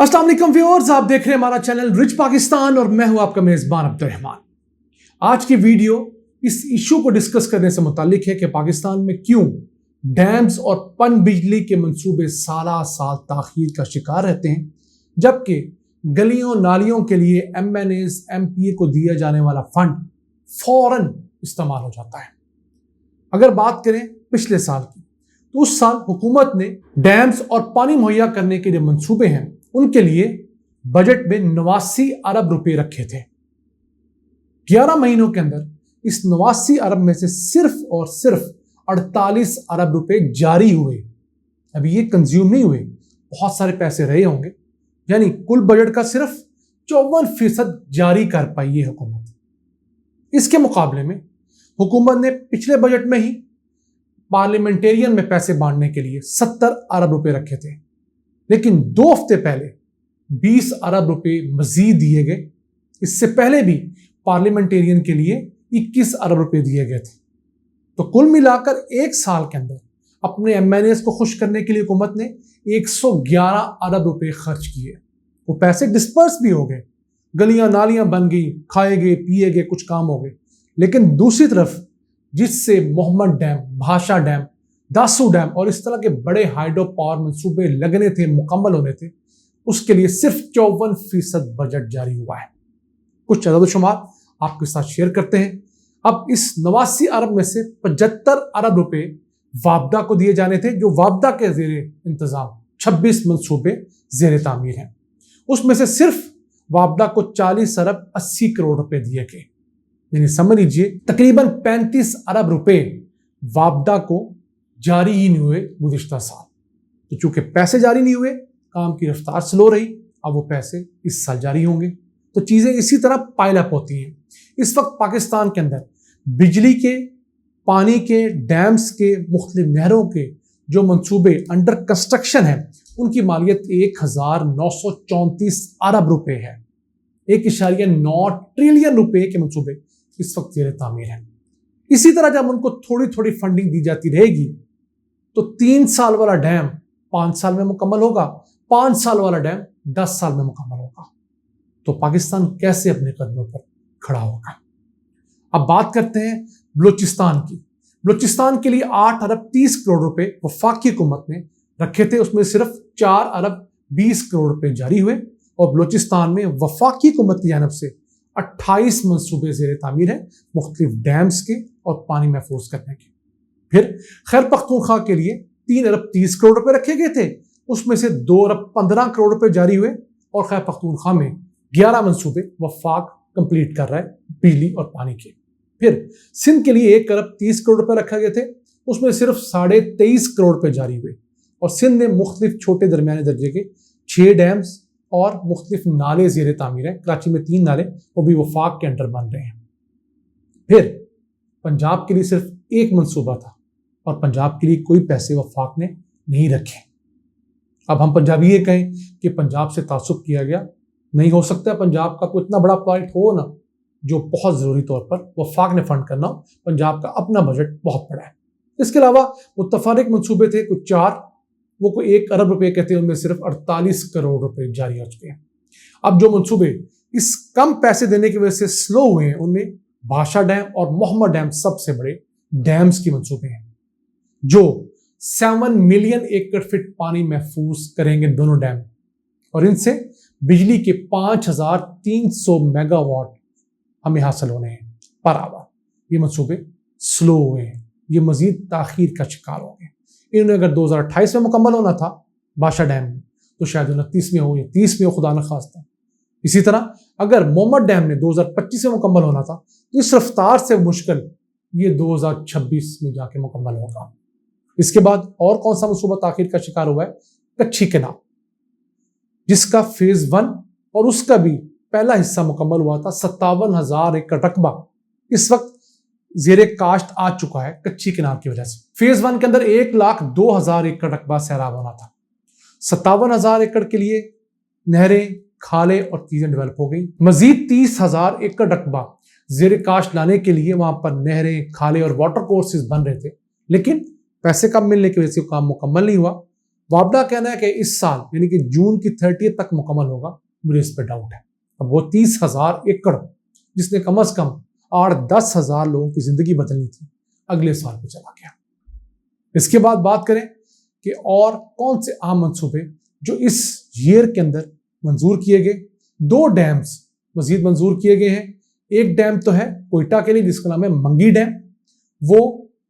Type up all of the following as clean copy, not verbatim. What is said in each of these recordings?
अस्सलाम वालेकुम व्यूअर्स, आप देख रहे हैं हमारा चैनल रिच पाकिस्तान और मैं हूं आपका मेजबान अब्दुर्रहमान। आज की वीडियो इस इशू को डिस्कस करने से मुताल्लिक है कि पाकिस्तान में क्यों डैम्स और पन बिजली के मंसूबे साल साल ताखीर का शिकार रहते हैं, जबकि गलियों नालियों के लिए MNAs MPA को दिया जाने वाला फंड फौरन इस्तेमाल हो जाता है। अगर बात करें पिछले साल की, तो उस साल हुकूमत ने डैम्स और पानी मुहैया करने के लिए मंसूबे हैं उनके लिए बजट में 89 अरब रुपए रखे थे। 11 महीनों के अंदर इस 89 अरब में से सिर्फ और सिर्फ 48 अरब रुपए जारी हुए। अभी ये कंज्यूम नहीं हुए, बहुत सारे पैसे रहे होंगे, यानी कुल बजट का सिर्फ 54% जारी कर पाई है हुकूमत। इसके मुकाबले में हुकूमत ने पिछले बजट में ही पार्लियामेंटेरियन में पैसे बांटने के लिए 70 अरब रुपए रखे थे, लेकिन 2 हफ्ते पहले 20 अरब रुपए मजीद दिए गए। इससे पहले भी पार्लियामेंटेरियन के लिए 21 अरब रुपए दिए गए थे। तो कुल मिलाकर एक साल के अंदर अपने MNAs को खुश करने के लिए हुकूमत ने 111 अरब रुपए खर्च किए। वो पैसे डिस्पर्स भी हो गए, गलियां नालियां बन गई, खाए गए पिए गए, कुछ काम हो गए। लेकिन दूसरी तरफ जिससे मोहम्मद डैम, भाषा डैम, दासू डैम और इस तरह के बड़े हाइड्रो पावर मंसूबे लगने थे, मुकम्मल होने थे, उसके लिए सिर्फ 54% बजट जारी हुआ है। कुछ अदद शुमार आपके साथ शेयर करते हैं। अब इस 89 अरब में से 75 अरब रुपए वापदा को दिए जाने थे, जो वापदा के जेरे इंतजाम 26 मंसूबे जेरे तामीर हैं। उसमें से सिर्फ वापदा को 40 अरब 80 करोड़ रुपए दिए गए, यानी समझ लीजिए तकरीबन 35 अरब रुपए वापदा को जारी ही नहीं हुए गुज़िश्ता साल। तो चूंकि पैसे जारी नहीं हुए, काम की रफ्तार स्लो रही, अब वो पैसे इस साल जारी होंगे। तो चीजें इसी तरह पाइल अप होती हैं। इस वक्त पाकिस्तान के अंदर बिजली के, पानी के, डैम्स के, मुख्तलिफ नहरों के जो मंसूबे अंडर कंस्ट्रक्शन है, उनकी मालियत 1934 अरब रुपए है। 1.9 ट्रिलियन रुपए के मंसूबे इस वक्त जेर तामीर हैं। इसी तरह जब उनको थोड़ी थोड़ी फंडिंग दी जाती रहेगी, तो 3 साल वाला डैम 5 साल में मुकम्मल होगा, 5 साल वाला डैम 10 साल में मुकम्मल होगा। तो पाकिस्तान कैसे अपने कदमों पर खड़ा होगा? अब बात करते हैं बलूचिस्तान की। बलूचिस्तान के लिए 8 अरब 30 करोड़ रुपए वफाकी हुकूमत ने रखे थे, उसमें सिर्फ 4 अरब 20 करोड़ रुपए जारी हुए। और बलूचिस्तान में वफाकी हुकूमत की जानब से 28 मंसूबे जेर तामीर हैं, मुख्तलिफ डैम्स के और पानी महफूज करने के। फिर खैर पख्तूनख्वा के लिए 3 अरब 30 करोड़ रुपए रखे गए थे, उसमें से 2 अरब 15 करोड़ रुपए जारी हुए। और खैर पख्तूनख्वा में 11 मंसूबे वफाक कंप्लीट कर रहा है बिजली और पानी के। फिर सिंध के लिए 1 अरब 30 करोड़ रुपए रखे गए थे, उसमें सिर्फ 23.5 करोड़ रुपए जारी हुए। और सिंध में मुख्तलिफ छोटे दरमियाने दर्जे के 6 डैम्स और मुख्तलिफ नाले ज़ेरे तामीर हैं। कराची में 3 नाले, वो भी वफाक के अंडर बन रहे हैं। फिर पंजाब के लिए सिर्फ 1 मंसूबा था और पंजाब के लिए कोई पैसे वफाक ने नहीं रखे। अब हम पंजाबी ये कहें कि पंजाब से तासुब किया गया, नहीं हो सकता। पंजाब का कोई इतना बड़ा प्रोजेक्ट हो ना जो बहुत ज़रूरी तौर पर वफाक ने फंड करना हो। पंजाब का अपना बजट बहुत बड़ा है। इसके अलावा मुतफारिक मंसूबे थे कुछ 4, वो कोई 1 अरब रुपए के थे, उनमें सिर्फ 48 करोड़ रुपए जारी हो चुके हैं। अब जो मंसूबे इस कम पैसे देने की वजह से स्लो हुए हैं, उनमें भाषा डैम और मोहम्मद डैम सबसे बड़े डैम्स की मंसूबे हैं, जो 7 मिलियन एकड़ फीट पानी महफूज करेंगे दोनों डैम। और इनसे बिजली के 5300 मेगावाट हमें हासिल होने हैं पर आवर। ये मंसूबे स्लो हुए हैं, ये मजीद ताखीर का शिकार होंगे। इन्होंने अगर 2028 में मुकम्मल होना था भाषा डैम में, तो शायद 29 में हो या 30 में हो, खुदा न खास्ता। इसी तरह अगर मोहम्मद डैम ने 2025 में मुकम्मल होना था, तो इस रफ्तार से मुश्किल ये 2026 में जाके मुकम्मल होगा। इसके बाद और कौन सा मंसूबा ताखीर का शिकार हुआ है? कच्ची केनाल, जिसका फेज 1 और उसका भी पहला हिस्सा मुकम्मल हुआ था। 57,000 एकड़ रकबा इस वक्त जेरे काश्त आ चुका है कच्ची केनाल की वजह से। फेज 1 के अंदर 1,02,000 एकड़ रकबा सैराब होना था। 57,000 एकड़ के लिए नहरें, खाले और चीजें डेवलप हो गई। मजीद 30,000 एकड़ रकबा जेरे काश्त लाने के लिए वहां पर नहरें, खाले और वाटर कोर्सेज बन रहे थे, लेकिन पैसे कम मिलने की वजह से काम मुकम्मल नहीं हुआ। وابڈا کہنا ہے کہ اس سال یعنی کہ جون کی 30 تک مکمل ہوگا، مجھے اس پہ ڈاؤٹ ہے۔ اب وہ 30,000 ایکڑ جس نے کم از کم 8-10 ہزار لوگوں کی زندگی بدلنی تھی، اگلے سال پہ چلا گیا۔ اس کے بعد بات کریں کہ اور کون سے اہم منصوبے جو اس ایئر کے اندر منظور کیے گئے۔ 2 ڈیمز مزید منظور کیے گئے ہیں۔ ایک ڈیم تو ہے کوئٹہ کے لیے جس کا نام ہے منگی ڈیم، وہ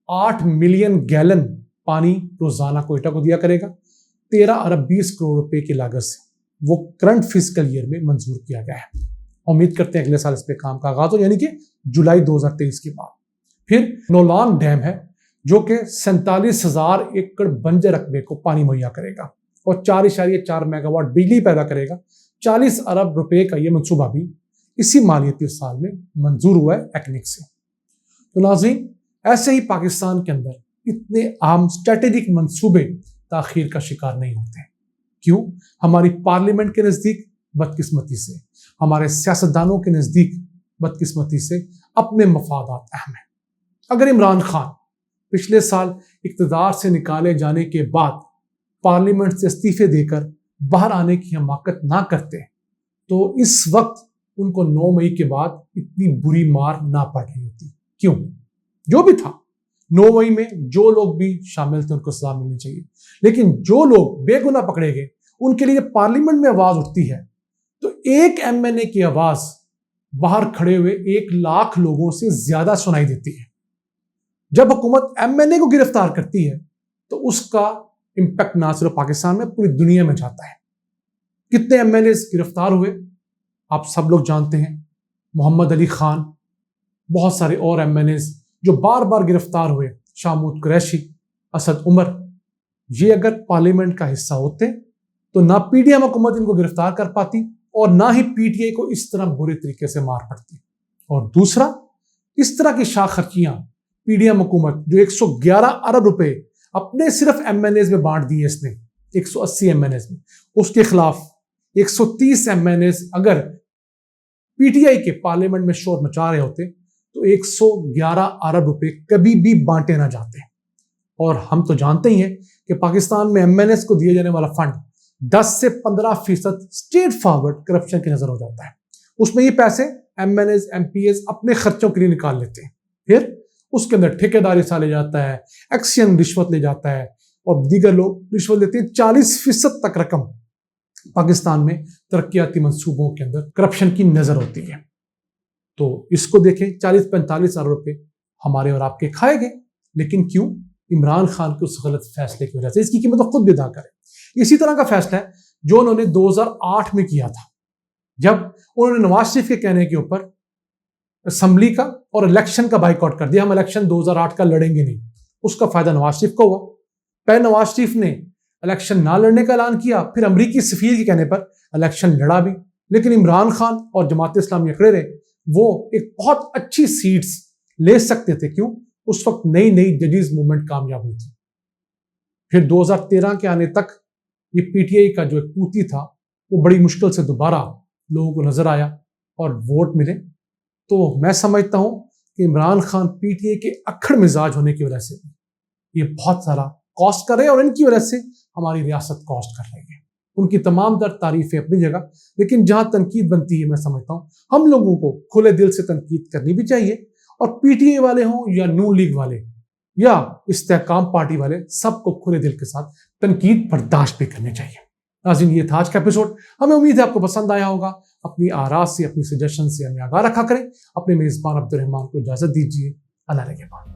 8 ملین گیلن پانی روزانہ کوئٹہ کو دیا کرے گا، 13 ارب 20 کروڑ روپے کی لاگت سے۔ وہ کرنٹ فسکل ایئر میں منظور کیا گیا ہے۔ امید کرتے ہیں اگلے سال اس پہ کام کا آغاز ہو، یعنی کہ جولائی 2023 کے بعد۔ پھر نولانگ ڈیم ہے جو کہ 47,000 ایکڑ بنجر رقبے کو پانی مہیا کرے گا اور 4.4 میگا واٹ بجلی پیدا کرے گا۔ 40 ارب روپے کا یہ منصوبہ بھی اسی مالیاتی سال میں منظور ہوا ہے ایکنک سے۔ تو ناظرین، ایسے ہی پاکستان کے اندر اتنے اہم اسٹریٹجک منصوبے تاخیر کا شکار نہیں ہوتے۔ کیوں؟ ہماری پارلیمنٹ کے نزدیک بدقسمتی سے، ہمارے سیاستدانوں کے نزدیک بدقسمتی سے اپنے مفادات اہم ہیں۔ اگر عمران خان پچھلے سال اقتدار سے نکالے جانے کے بعد پارلیمنٹ سے استعفے دے کر باہر آنے کی حماقت نہ کرتے تو اس وقت ان کو 9 مئی کے بعد اتنی بری مار نہ پڑ رہی ہوتی۔ کیوں؟ جو بھی تھا 9 مئی میں جو لوگ بھی شامل تھے ان کو سزا ملنی چاہیے، لیکن جو لوگ بے گناہ پکڑے گئے ان کے لیے پارلیمنٹ میں آواز اٹھتی ہے تو ایک MNA کی آواز باہر کھڑے ہوئے 1 لاکھ لوگوں سے زیادہ سنائی دیتی ہے۔ جب حکومت MNA کو گرفتار کرتی ہے تو اس کا امپیکٹ نہ صرف پاکستان میں پوری دنیا میں جاتا ہے۔ کتنے MNAs گرفتار ہوئے آپ سب لوگ جانتے ہیں، محمد علی خان، بہت سارے اور MNAs جو بار بار گرفتار ہوئے، شامود قریشی، اسد عمر۔ یہ اگر پارلیمنٹ کا حصہ ہوتے تو نہ PDM حکومت ان کو گرفتار کر پاتی اور نہ ہی PTI کو اس طرح برے طریقے سے مار پڑتی۔ اور دوسرا، اس طرح کی شاخ خرچیاں PDM حکومت جو 111 ارب روپے اپنے صرف MNAs میں بانٹ دیے، اس نے 180 MNAs میں، اس کے خلاف 130 MNAs اگر PTI کے پارلیمنٹ میں شور مچا رہے ہوتے تو 111 ارب روپے کبھی بھی بانٹے نہ جاتے۔ اور ہم تو جانتے ہی ہیں کہ پاکستان میں MNAs کو دیے جانے والا فنڈ 10 سے 15% اسٹریٹ فارورڈ کرپشن کی نظر ہو جاتا ہے۔ اس میں یہ پیسے MNAs MPs اپنے خرچوں کے لیے نکال لیتے ہیں، پھر اس کے اندر ٹھیکیداری سا لے جاتا ہے، ایکشن رشوت لے جاتا ہے اور دیگر لوگ رشوت لیتے ہیں۔ 40% تک رقم پاکستان میں ترقیاتی منصوبوں کے اندر کرپشن کی نظر ہوتی ہے۔ تو اس کو دیکھیں، 40-45 ارب روپے ہمارے اور آپ کے کھائے گئے، لیکن کیوں؟ عمران خان کے اس غلط فیصلے کی وجہ سے۔ اس کی قیمت خود بھی ادا کریں۔ اسی طرح کا فیصلہ ہے جو انہوں نے 2008 میں کیا تھا، جب انہوں نے نواز شریف کے کہنے کے اوپر اسمبلی کا اور الیکشن کا بائیکاٹ کر دیا۔ ہم الیکشن 2008 کا لڑیں گے نہیں۔ اس کا فائدہ نواز شریف کو ہوا۔ پہلے نواز شریف نے الیکشن نہ لڑنے کا اعلان کیا، پھر امریکی سفیر کے کہنے پر الیکشن لڑا بھی، لیکن عمران خان اور جماعت اسلامی اکڑے رہے۔ وہ ایک بہت اچھی سیٹس لے سکتے تھے، کیوں؟ اس وقت نئی ججیز موومنٹ کامیاب ہوئی تھی۔ پھر 2013 کے آنے تک یہ PTI کا جو ایک پوتی تھا وہ بڑی مشکل سے دوبارہ لوگوں کو نظر آیا اور ووٹ ملے۔ تو میں سمجھتا ہوں کہ عمران خان PTI کے اکھڑ مزاج ہونے کی وجہ سے یہ بہت سارا کاسٹ کر رہے ہیں اور ان کی وجہ سے ہماری ریاست کاسٹ کر رہی ہے۔ ان کی تمام در تعریفیں اپنی جگہ، لیکن جہاں تنقید بنتی ہے میں سمجھتا ہوں ہم لوگوں کو کھلے دل سے تنقید کرنی بھی چاہیے، اور PTI والے ہوں یا نون لیگ والے یا استحکام پارٹی والے، سب کو کھلے دل کے ساتھ تنقید برداشت بھی کرنی چاہیے۔ ناظرین، یہ تھا آج کا ایپیسوڈ۔ ہمیں امید ہے آپ کو پسند آیا ہوگا۔ اپنی آراء سے، اپنی سجیشن سے ہمیں آگاہ رکھا کریں۔ اپنے میزبان عبد الرحمان کو اجازت دیجیے۔ اللہ نگہبان۔